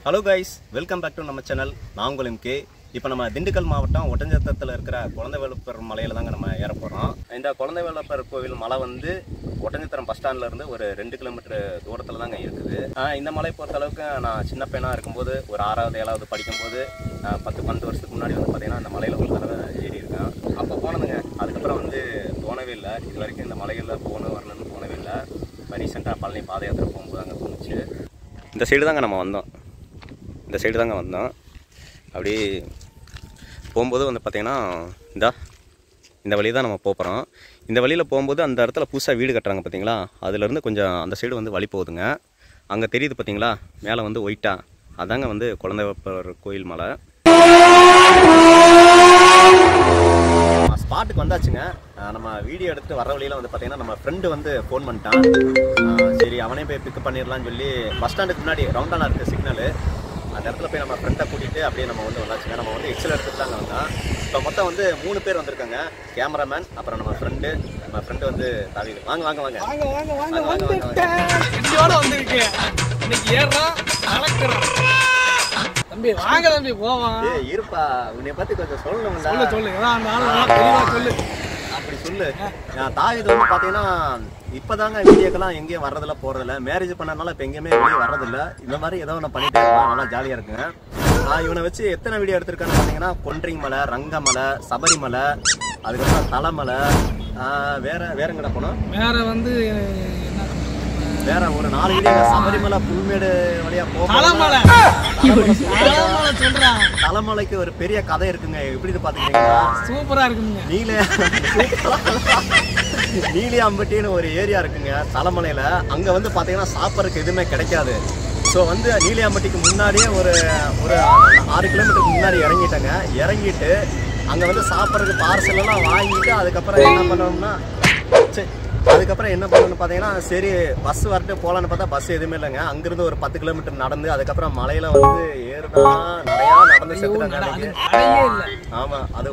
Hello guys, welcome back to நம்ம channel. நான் உங்கள் MK. இப்போ நம்ம திண்டுக்கல் மாவட்டம் ஒட்டஞ்சத்திரத்தில் இருக்கிற குழந்தைவேலப்பர் மலையில தாங்க நம்ம ஏற போறோம். இந்த குழந்தைவேலப்பர் கோவில் மலை வந்து ஒட்டஞ்சத்திரம் பஸ் ஸ்டாண்ட்ல இருந்து ஒரு 2 கிலோமீட்டர் தூரத்துல தாங்க இருக்குது. இந்த மலை பொறுத்த அளவுக்கு நான் சின்ன பையனா இருக்கும்போது ஒரு 6வது 7வது படிக்கும்போது 10-12 வருஷத்துக்கு முன்னாடி வந்து பார்த்தீங்கன்னா இந்த மலையில ஒரு தடவை ஏறி இருக்கேன். அப்போ போனதுங்க. அதுக்கப்புறம் வந்து போனவே இல்லை. இது வரைக்கும் இந்த மலைகளில் வரணும்னு போனவே இல்லை. இப்போ ரீசெண்டாக பழனி பாத யாத்திரை போகும்போது அங்கே தோணுச்சு. இந்த சைடு தாங்க நம்ம வந்தோம். இந்த சைடு தாங்க வந்தோம். அப்படி போகும்போது வந்து பார்த்திங்கன்னா இந்த வழி தான் நம்ம போகிறோம். இந்த வழியில் போகும்போது அந்த இடத்துல புதுசாக வீடு கட்டுறாங்க பார்த்தீங்களா, அதுலேருந்து கொஞ்சம் அந்த சைடு வந்து வழி போகுதுங்க. அங்கே தெரியுது பார்த்தீங்களா மேலே வந்து ஒயிட்டா, அதாங்க வந்து குழந்தைவேலப்பர் கோயில் மலை. ஸ்பாட்டுக்கு வந்தாச்சுங்க. நம்ம வீடியோ எடுத்துகிட்டு வர வழியில் வந்து பார்த்திங்கன்னா நம்ம ஃப்ரெண்டு வந்து ஃபோன் பண்ணிட்டான். சரி அவனே போய் பிக்கப் பண்ணிடலான்னு சொல்லி பஸ் ஸ்டாண்டுக்கு முன்னாடி ரவுண்டானா இருக்குது சிக்னலு, அந்த இடத்துல போய் நம்ம ஃப்ரெண்டை கூட்டிகிட்டு அப்படியே நம்ம வந்து வந்தாச்சுங்க. நம்ம வந்து எக்ஸல் எடுத்துட்டு தாங்க வந்தோம். இப்போ மொத்தம் வந்து 3 பேர் வந்திருக்காங்க. கேமராமேன், அப்புறம் நம்ம ஃப்ரெண்டு வந்து தாவிது. வாங்க வாங்க வாங்க தம்பி, வாங்க தம்பி போவான். இருப்பா, உன்னை பற்றி கொஞ்சம் சொல்லணும்ல. சொல்லு அப்படி சொல்லு. தாவிது வந்து பார்த்தீங்கன்னா இப்போதாங்க வீடியோக்கெல்லாம் எங்கேயும் வர்றதில்ல, போகிறதில்ல. மேரேஜ் பண்ணனால இப்போ எங்கேயுமே வெளியே வர்றதில்ல. இந்த மாதிரி ஏதோ ஒன்று பண்ணிட்டு இருக்கலாம், நல்லா ஜாலியாக இருக்குங்க. இவனை வச்சு எத்தனை வீடியோ எடுத்திருக்கான்னு பார்த்தீங்கன்னா கொன்றிங் மலை, ரங்கமலை, சபரிமலை, அதுக்கப்புறம் தலைமலை, வேற எங்கடா போனோம், வேற ஒரு 4 வீடியோ. சபரிமலை, புல்மேடு வழியா போக தலைமலைக்கு ஒரு பெரிய கதை இருக்குங்க. எப்படின்னு பாத்துக்கிட்டீங்கன்னா சூப்பரா இருக்குங்க. நீலியாம்பட்டின்னு ஒரு ஏரியா இருக்குங்க தலைமலையில. அங்க வந்து பாத்தீங்கன்னா சாப்பிட்றதுக்கு எதுவுமே கிடைக்காது. ஸோ வந்து நீலியாம்பட்டிக்கு முன்னாடியே ஒரு 6 கிலோமீட்டருக்கு முன்னாடி இறங்கிட்டு அங்க வந்து சாப்பிட்றதுக்கு பார்சல் எல்லாம் வாங்கிட்டு அதுக்கப்புறம் என்ன பண்ணணும்னா பார்த்தீங்கன்னா சரி பஸ் வரட்டு போகலான்னு பார்த்தா பஸ் எதுவுமே இல்லைங்க. அங்கிருந்து ஒரு 10 கிலோமீட்டர் நடந்து அதுக்கப்புறம் மலையில வந்து ஏறுனா நிறையா நடந்து செத்துட்டாங்க. ஆமா, அது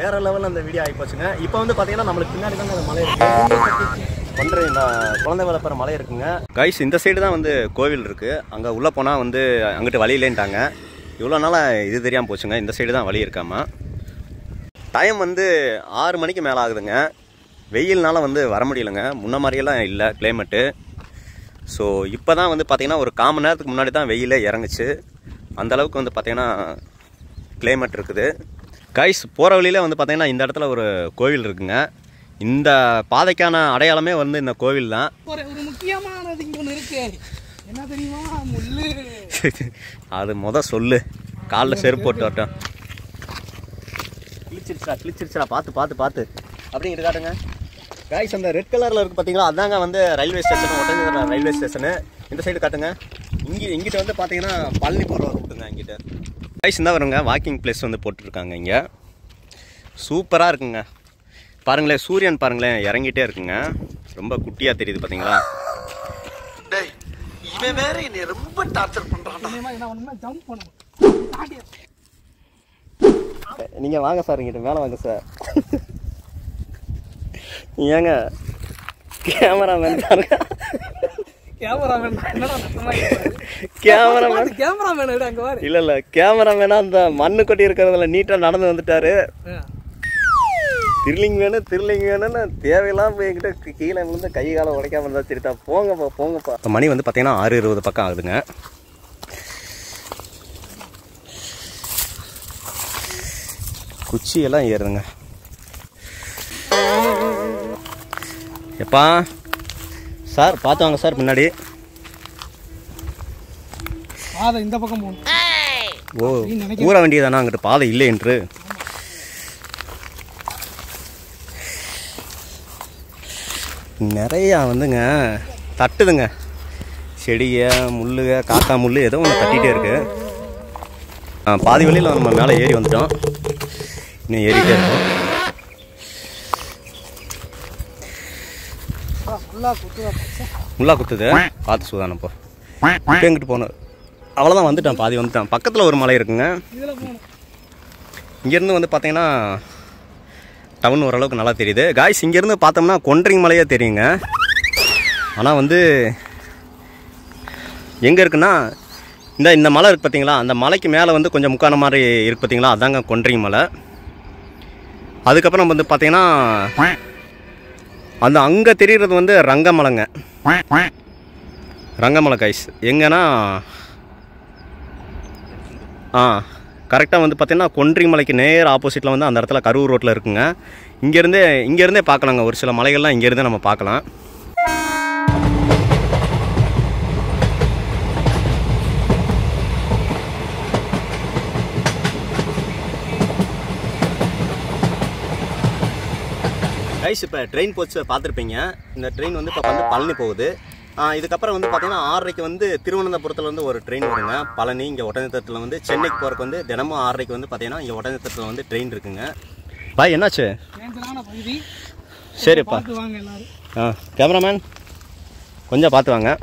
வேற லெவலில் அந்த வீடியோ ஆகி போச்சுங்க. இப்போ வந்து பார்த்தீங்கன்னா நம்மளுக்கு பின்னாடி தாங்க அந்த மலை இருக்கு, இந்த குழந்தைவேலப்பர் மலை இருக்குங்க. கைஸ், இந்த சைடு தான் வந்து கோவில் இருக்கு. அங்கே உள்ளே போனால் வந்து அங்கிட்டு வழி இல்லைன்ட்டாங்க. இவ்வளோ நாளாக இது தெரியாமல் போச்சுங்க. இந்த சைடு தான் வழி இருக்காமா. டைம் வந்து 6 மணிக்கு மேலே ஆகுதுங்க. வெயில்னால வந்து வர முடியலைங்க. முன்ன மாதிரியெல்லாம் இல்லை கிளைமேட்டு. ஸோ இப்போ தான் வந்து பார்த்திங்கன்னா ஒரு 1/4 மணி நேரத்துக்கு முன்னாடி தான் வெயிலே இறங்குச்சு. அந்தளவுக்கு வந்து பார்த்திங்கன்னா கிளைமேட் இருக்குது. கைஸ், போகிற வழியில் வந்து பார்த்திங்கன்னா இந்த இடத்துல ஒரு கோவில் இருக்குங்க. இந்த பாதைக்கான அடையாளமே வந்து இந்த கோவில் தான். ஒரு முக்கியமானது இங்கே ஒன்று இருக்கு, என்ன தெரியுமா? முள்ளு. அது சொல்லு, காலில் செருப்பு போட்டு வரட்டும். கிழிச்சிருச்சா பார்த்து அப்படிங்கிட்டு காட்டுங்க. கைஸ், அந்த ரெட் கலரில் இருக்குது பார்த்தீங்களா, அதாங்க வந்து railway station, Oddanchatram railway station. இந்த சைடு காட்டுங்க. இங்கிட்ட வந்து பார்த்தீங்கன்னா பழனி போகிற ரூட்டுங்க. இங்கிட்ட கைஸ் இந்த வருங்க வாக்கிங் பிளேஸ் வந்து போட்டுருக்காங்க. இங்கே சூப்பராக இருக்குங்க. பாருங்களேன், சூரியன் பாருங்களேன் இறங்கிட்டே இருக்குங்க. ரொம்ப குட்டியாக தெரியுது பார்த்தீங்களா. இவன் வேற என்னை ரொம்ப டார்ச்சர் பண்றான். நீங்கள் வாங்க சார், இங்கிட்ட மேலே வாங்க சார். ஏங்க கேமராமேன் பாருங்க. இல்ல கேமராமேனா அந்த மண்ணு கொட்டி இருக்கிறதுல நீட்டா நடந்து வந்துட்டாரு. திருலிங் வேணும்னு தேவையெல்லாம் என்கிட்ட கீழே விழுந்து கை காலை உடைக்காம இருந்தா சரிட்டா. போங்கப்பா. இப்போ மணி வந்து பார்த்தீங்கன்னா 6:20 பக்கம் ஆகுதுங்க. குச்சியெல்லாம் ஏறுதுங்க. எப்பா சார் பார்த்து வாங்க சார், முன்னாடி பாதை இந்த பக்கம் போகணும். ஓ, ஊற வேண்டியதானா அங்கிட்ட பாதை இல்லை என்று. நிறையா வந்துங்க தட்டுதுங்க. செடிய முள்ளுக காக்கா முள் ஏதோ ஒன்று தட்டிகிட்டே இருக்கு. பாதி வழியில் நம்ம மேலே ஏறி வந்துட்டோம். இன்னும் ஏறிட்டே இருக்கோம். முள்ளா குத்துது, பார்த்து சூதானப்போ. இப்போ எங்கிட்டு போகணும், அவ்வளோதான் வந்துட்டேன், பாதி வந்துட்டேன். பக்கத்தில் ஒரு மலை இருக்குங்க. இங்கேருந்து வந்து பார்த்தீங்கன்னா டவுன் ஓரளவுக்கு நல்லா தெரியுது. காய்ஸ், இங்கேருந்து பார்த்தோம்னா கொன்றிங் மலையே தெரியுங்க. ஆனால் வந்து எங்கே இருக்குன்னா இந்த மலை இருக்குது பார்த்தீங்களா, அந்த மலைக்கு மேலே வந்து கொஞ்சம் முக்கான மாதிரி இருக்குது பார்த்தீங்களா, அதாங்க கொன்றை மலை. அதுக்கப்புறம் வந்து பார்த்தீங்கன்னா அந்த அங்கே தெரிகிறது வந்து ரங்கமலைங்க. ரங்கமலை கைஸ் எங்கன்னா கரெக்டாக வந்து பார்த்தீங்கன்னா கொன்றை மலைக்கு நேர் ஆப்போசிட்டில் வந்து அந்த இடத்துல கரூர் ரோட்டில் இருக்குங்க. இங்கேருந்தே பார்க்கலாங்க, ஒரு சில மலைகள்லாம் இங்கேருந்தே நம்ம பார்க்கலாம். கைஸ் இப்போ ட்ரெயின் போச்சு பார்த்துருப்பீங்க. இந்த ட்ரெயின் வந்து இப்போ வந்து பழனி போகுது. இதுக்கப்புறம் வந்து பார்த்தீங்கன்னா 6:30 வந்து திருவனந்தபுரத்தில் வந்து ஒரு ட்ரெயின் வருங்க. பழனி இங்கே ஒட்டஞ்சத்திரத்தில் வந்து சென்னைக்கு போகிறக்கு வந்து தினமும் 6:30 வந்து பார்த்தீங்கன்னா இங்கே ஒட்டஞ்சத்திரத்தில் வந்து ட்ரெயின் இருக்குங்க. பாய் என்னாச்சு? சரிப்பா. கேமராமேன் கொஞ்சம் பார்த்து வாங்க.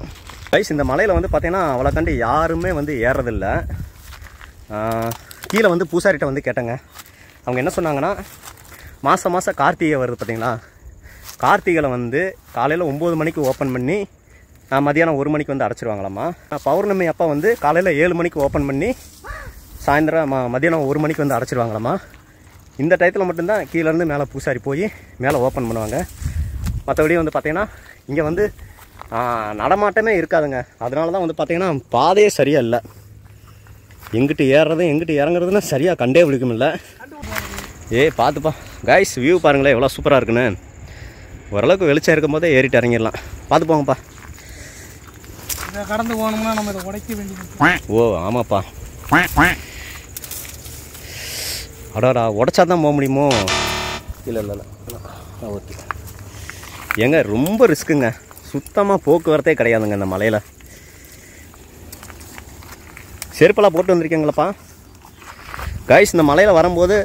கைஸ் இந்த மலையில் வந்து பார்த்தீங்கன்னா அவ்வளோ கண்டு யாருமே வந்து ஏறதில்லை. கீழே வந்து பூசாரிட்ட வந்து கேட்டேங்க. அவங்க என்ன சொன்னாங்கன்னா, மாதம் கார்த்திகை வருது பார்த்தீங்களா, கார்த்திகையில் வந்து காலையில் 9 மணிக்கு ஓப்பன் பண்ணி மதியானம் 1 மணிக்கு வந்து அடைச்சிருவாங்களாம்மா. பௌர்ணமி அப்போ வந்து காலையில் 7 மணிக்கு ஓப்பன் பண்ணி சாயந்தரம் மதியானம் 1 மணிக்கு வந்து அடைச்சிருவாங்களாம்மா. இந்த டயத்தில் மட்டும்தான் கீழேருந்து மேலே பூசாரி போய் மேலே ஓப்பன் பண்ணுவாங்க. மற்றபடி வந்து பார்த்திங்கன்னா இங்கே வந்து நடமாட்டமே இருக்காதுங்க. அதனால தான் வந்து பார்த்திங்கன்னா பாதையே சரியாக இல்லை. எங்கிட்டு ஏறுறதும் எங்கிட்டு இறங்குறதுன்னு சரியாக கண்டே பிடிக்குமில்ல. பார்த்துப்பா கைஸ், வியூ பாருங்களேன் எவ்வளோ சூப்பராக இருக்குன்னு. ஓரளவுக்கு வெளிச்சம் இருக்கும் போதே ஏறிட்டு இறங்கிடலாம். பார்த்து போங்கப்பா. கடந்து போனோம்னா நம்ம இதை உடைக்க வேண்டியது. ஓ ஆமாப்பா. அடாடா, உடைச்சா தான் போக முடியுமோ? இல்லை ஓகே. ஏங்க ரொம்ப ரிஸ்க்குங்க, சுத்தமாக போக்குவரத்தே கிடையாதுங்க இந்த மலையில். செருப்பெல்லாம் போட்டு வந்திருக்கீங்களப்பா கைஸ். இந்த மலையில் வரும்போது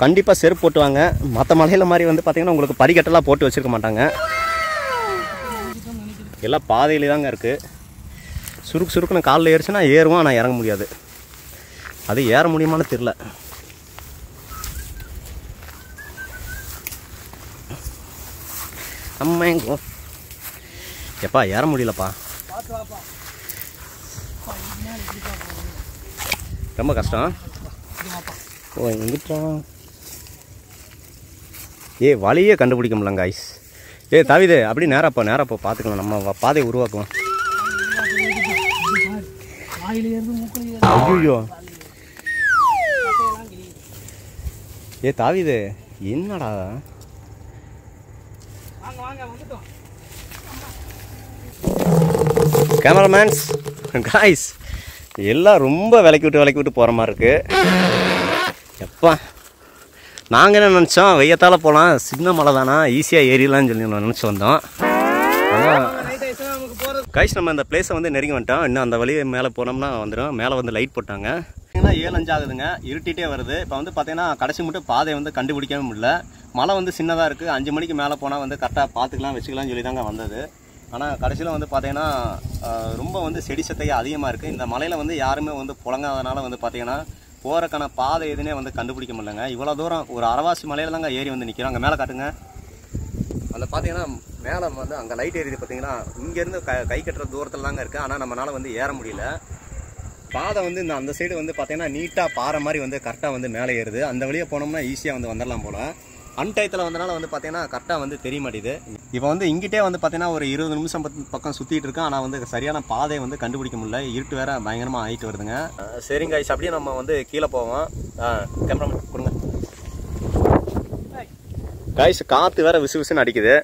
கண்டிப்பாக செருப்பு போட்டு வாங்க. மற்ற மலையில் மாதிரி வந்து பார்த்திங்கன்னா உங்களுக்கு படிக்கட்டெல்லாம் போட்டு வச்சுருக்க மாட்டாங்க. எல்லாம் பாதையிலே தாங்க இருக்குது. சுருக்குன்னு காலில் ஏறிச்சுன்னா ஏறுவோம், ஆனால் இறங்க முடியாது. அது ஏற முடியுமான்னு தெரில. அம்மாங்கோ எப்பா ஏற முடியலப்பா, ரொம்ப கஷ்டம். ஓ எங்கிட்டா வழியே கண்டுபிடிக்க முடியல கைஸ். தாவிதே அப்படி நேராப்போ பார்த்துக்கலாம், நம்ம பாதையை உருவாக்குவோம். ஐயோ தாவிதே என்னடா கேமராமேன்ஸ் கைஸ் எல்லாம் ரொம்ப விலக்கி விட்டு போகிற மாதிரி இருக்குது. எப்பா நாங்கள் என்ன நினச்சோம், வெய்யத்தால் போகலாம், சின்ன மலை தானா ஈஸியாக ஏறிடலான்னு சொல்லி நான் நினச்சி வந்தோம். ஆனால் கைஸ் நம்ம இந்த பிளேஸை வந்து நெருங்கி வந்துட்டோம். இன்னும் அந்த வழியை மேலே போனோம்னா வந்துடும். மேலே வந்து லைட் போட்டாங்க. 7-5 ஆகுதுங்க, இருட்டிகிட்டே வருது. இப்போ வந்து பார்த்தீங்கன்னா கடைசி மட்டும் பாதையை வந்து கண்டுபிடிக்கவே முடியல. மலை வந்து சின்னதாக இருக்குது. 5 மணிக்கு மேலே போனால் வந்து கரெக்டாக பார்த்துக்கலாம் வச்சுக்கலாம்னு சொல்லி தாங்க வந்தது. ஆனால் கடைசியில் வந்து பார்த்தீங்கன்னா ரொம்ப வந்து செடி சத்தையே அதிகமாக இருக்குது. இந்த மலையில் வந்து யாருமே வந்து புழங்காதனால வந்து பார்த்தீங்கன்னா போகிறக்கான பாதை எதுனே வந்து கண்டுபிடிக்க முடியலங்க. இவ்வளோ தூரம் ஒரு அரவாசி மலையில் தாங்க ஏறி வந்து நிற்கிறோம். அங்கே மேலே காட்டுங்க. அந்த பார்த்தீங்கன்னா மேலே வந்து அங்கே லைட் ஏறிது பார்த்தீங்கன்னா, இங்கேருந்து கை கட்டுற தூரத்தில் தாங்க இருக்குது. ஆனால் நம்மளால் வந்து ஏற முடியல. பாதை வந்து இந்த அந்த சைடு வந்து பார்த்தீங்கன்னா நீட்டாக பாறை மாதிரி வந்து கரெக்டாக வந்து மேலே ஏறுது. அந்த வழியாக போனோம்னா ஈஸியாக வந்து வந்துடலாம் போல். அன்டயத்தில் வந்தனால வந்து பார்த்தீங்கன்னா கரெக்டாக வந்து தெரிய மாட்டேது. இப்போ வந்து இங்கிட்டே வந்து பார்த்தீங்கன்னா ஒரு 20 நிமிஷம் பக்கம் சுற்றிட்டு இருக்கேன். ஆனால் வந்து சரியான பாதையை வந்து கண்டுபிடிக்க முடியல. இருட்டு வேற பயங்கரமாக ஆகிட்டு வருதுங்க. சரிங்க ஐஸ், அப்படியே நம்ம வந்து கீழே போவோம். கேமராமேன் கொடுங்க கைஸ். காற்று வேற விசுன்னு அடிக்குது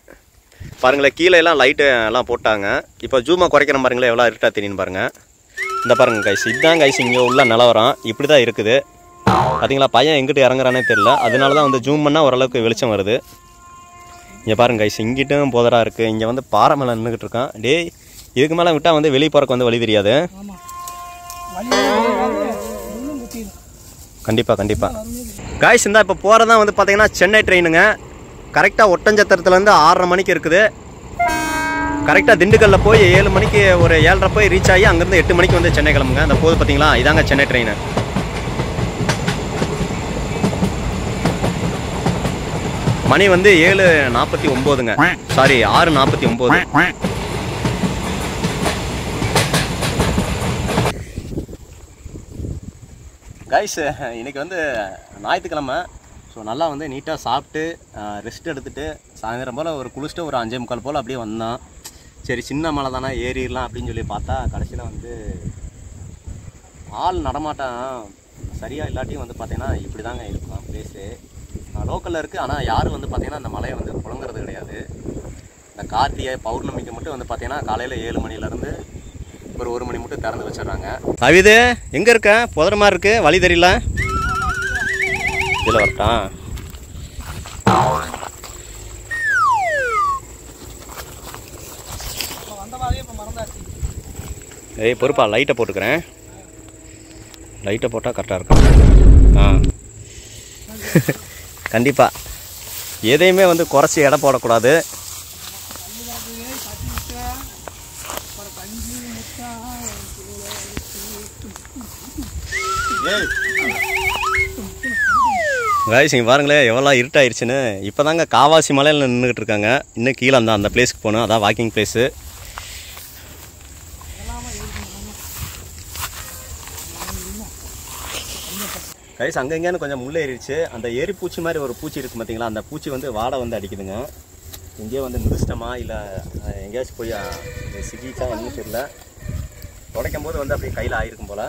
பாருங்களேன். கீழே எல்லாம் லைட்டு எல்லாம் போட்டாங்க. இப்போ ஜூமாக குறைக்கிற பாருங்களேன் எவ்வளோ இருட்டாக தெரியும் பாருங்கள். இந்த பாருங்க கைஸ், இதுதான் கைஸ் இங்கே உள்ள நிலவரம். இப்படி தான் இருக்குது பார்த்தீங்களா. பையன் எங்கிட்ட இறங்குறானே தெரியல. அதனால தான் வந்து ஜூம் பண்ணால் ஓரளவுக்கு வெளிச்சம் வருது. இங்கே பாருங்க கைஸ், இங்கிட்டும் போதராக இருக்குது. இங்கே வந்து பாறை மேலே நின்றுக்கிட்டு இருக்கான். இதுக்கு மேலே விட்டால் வந்து வெளியே போகிறக்கு வந்து வழி தெரியாது. கண்டிப்பாக கைஸ். இந்த இப்போ போகிறதான் வந்து பார்த்தீங்கன்னா சென்னை ட்ரெயினுங்க. கரெக்டாக ஒட்டஞ்சத்திரத்துலேருந்து 6:30 மணிக்கு இருக்குது. கரெக்டாக திண்டுக்கல்லில் போய் 7 மணிக்கு ஒரு 7:30 போய் ரீச் ஆகி அங்கேருந்து 8 மணிக்கு வந்து சென்னை கிளம்புங்க. அந்த போது பார்த்தீங்களா, இதாங்க சென்னை ட்ரெயின். மணி வந்து 7:49ங்க, சாரி 6:49. கைஸ் இன்றைக்கி வந்து ஞாயிற்றுக்கிழமை. ஸோ நல்லா வந்து நீட்டாக சாப்பிட்டு ரெஸ்ட் எடுத்துகிட்டு சாயந்தரம் போல் ஒரு குளிச்சுட்டு ஒரு 5:45 போல் அப்படியே வந்தோம். சரி சின்ன மலை தானே ஏறிடலாம் அப்படின்னு சொல்லி பார்த்தா கடைசியில் வந்து ஆள் நடமாட்டம் சரியாக இல்லாட்டியும் வந்து பார்த்திங்கன்னா இப்படி தாங்க இருக்கும் பிளேஸு. லோக்கலில் இருக்குது, ஆனால் யாரும் வந்து பார்த்திங்கன்னா அந்த மலையை வந்து புழங்குறது கிடையாது. இந்த கார்த்திகை பௌர்ணமிக்கு மட்டும் வந்து பார்த்திங்கன்னா காலையில் 7 மணிலேருந்து ஒரு 1 மணி மட்டும் திறந்து வச்சிடுறாங்க. அவிது எங்கே இருக்க? புதரமாக இருக்குது, வழி தெரியல. இதில் வரட்டான். ஏய் பொறுப்பா, லைட்டை போட்டுக்கிறேன். லைட்டை போட்டால் கரெக்டாக இருக்கும். கண்டிப்பாக எதையுமே வந்து குறைச்சி எடை போடக்கூடாது. கைஸ் இங்கே பாருங்களேன் எவ்வளோ இருட்டாயிருச்சுன்னு. இப்போ தாங்க காவாசி மலையில் நின்றுக்கிட்டு இருக்காங்க. இன்னும் கீழே அந்த பிளேஸ்க்கு போகணும், அதான் வாக்கிங் பிளேஸு. கைஸ் அங்கே எங்கேயானு கொஞ்சம் முள்ளே ஏறிடுச்சு. அந்த ஏரி பூச்சி மாதிரி ஒரு பூச்சி இருக்குது பார்த்தீங்களா, அந்த பூச்சி வந்து வாடை வந்து அடிக்குதுங்க. எங்கேயோ வந்து மிதிச்சிட்டமா இல்லை எங்கேயாச்சும் போய் சிக்கிச்சா என்ன தெரியல. துடைக்கும் போது வந்து அப்படியே கையில் ஆயிருக்கும் போல்.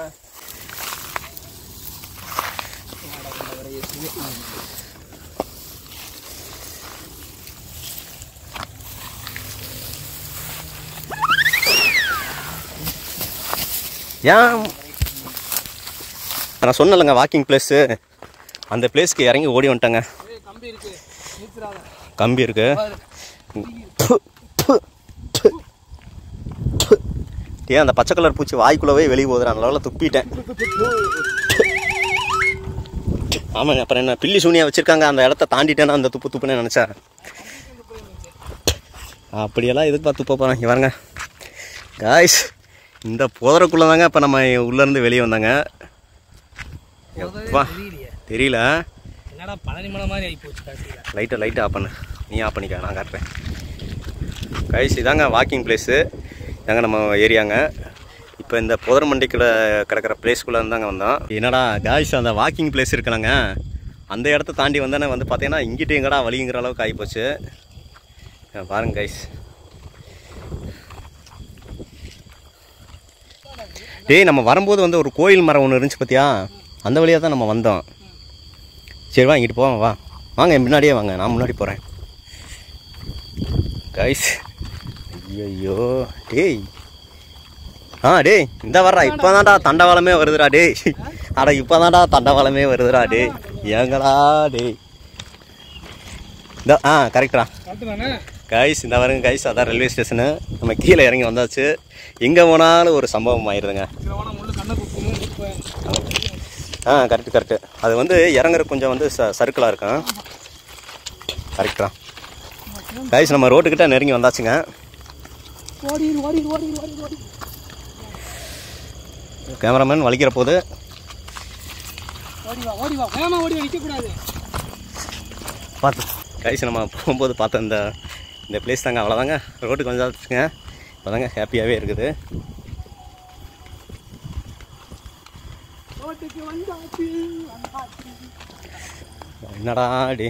ஏன் நான் சொன்னலைங்க வாக்கிங் பிளேஸு, அந்த பிளேஸ்க்கு இறங்கி ஓடி வந்துட்டேங்க. கம்பி இருக்கு. ஏன் அந்த பச்சை கலர் பூச்சி வாய்க்குள்ளவே வெளியே போகுது, அதனால துப்பிட்டேன். ஆமாங்க, அப்புறம் என்ன பில்லி சூனியா வச்சுருக்காங்க, அந்த இடத்த தாண்டிட்டேன்னா அந்த துப்புன்னு நினச்சேன். அப்படியெல்லாம் எதிர்பார்த்து துப்ப போகிறேன். இங்கே வாருங்க காய்ஸ், இந்த புதருக்குள்ளே தாங்க இப்போ நம்ம உள்ளேருந்து வெளியே வந்தாங்க. எப்பா தெரியல, லைட்டை ஆஃப் பண்ணு. நீ ஆஃப் பண்ணிக்க, நான் காட்டுறேன். கைஸ் இதாங்க வாக்கிங் பிளேஸு, இதாங்க நம்ம ஏரியாங்க. இப்போ இந்த புதர் மண்டிக்குள்ளே கிடக்கிற பிளேஸ்க்குள்ளே இருந்தாங்க வந்தோம். என்னடா காய்ஸ் அந்த வாக்கிங் பிளேஸ் இருக்கலங்க, அந்த இடத்த தாண்டி வந்தானே வந்து பார்த்தீங்கன்னா இங்கிட்டு எங்கடா வலிங்கிற அளவுக்கு ஆகிப்போச்சு. பாருங்க கைஸ். டேய் நம்ம வரும்போது வந்து ஒரு கோயில் மரம் ஒன்று இருந்துச்சு பார்த்தியா, அந்த வழியாக தான் நம்ம வந்தோம். சரி வா இங்கிட்டு போவோம், வாங்க என் முன்னாடியே வாங்க, நான் முன்னாடி போகிறேன். கைஸ் ஐயோ டேய், டேய் இந்த வர்றா, இப்போ தான்டா தண்டவாளமே வருதுடா டேய். அட இப்போ தான்டா தண்டவாளமே வருதுடா டேய். ஏங்கடா டேய், இந்த கரெக்டா கைஸ், இந்த வருங்க கைஸ், அதான் ரயில்வே ஸ்டேஷனு. நம்ம கீழே இறங்கி வந்தாச்சு. எங்கே போனாலும் ஒரு சம்பவம் ஆயிடுதுங்க. கரெக்டு. அது வந்து இறங்குற கொஞ்சம் வந்து சர்க்கிளாக இருக்கும். கரெக்டா கைஸ், நம்ம ரோட்டுக்கிட்ட நெருங்கி வந்தாச்சுங்க. கேமராமேன் வலிக்கிற போது பார்த்து கைஸ், நம்ம போகும்போது பார்த்த இந்த பிளேஸ் தாங்க. அவ்வளோதாங்க, ரோட்டுக்கு வந்தாச்சுங்க. இப்போ தாங்க ஹாப்பியாகவே இருக்குது. என்னடா டே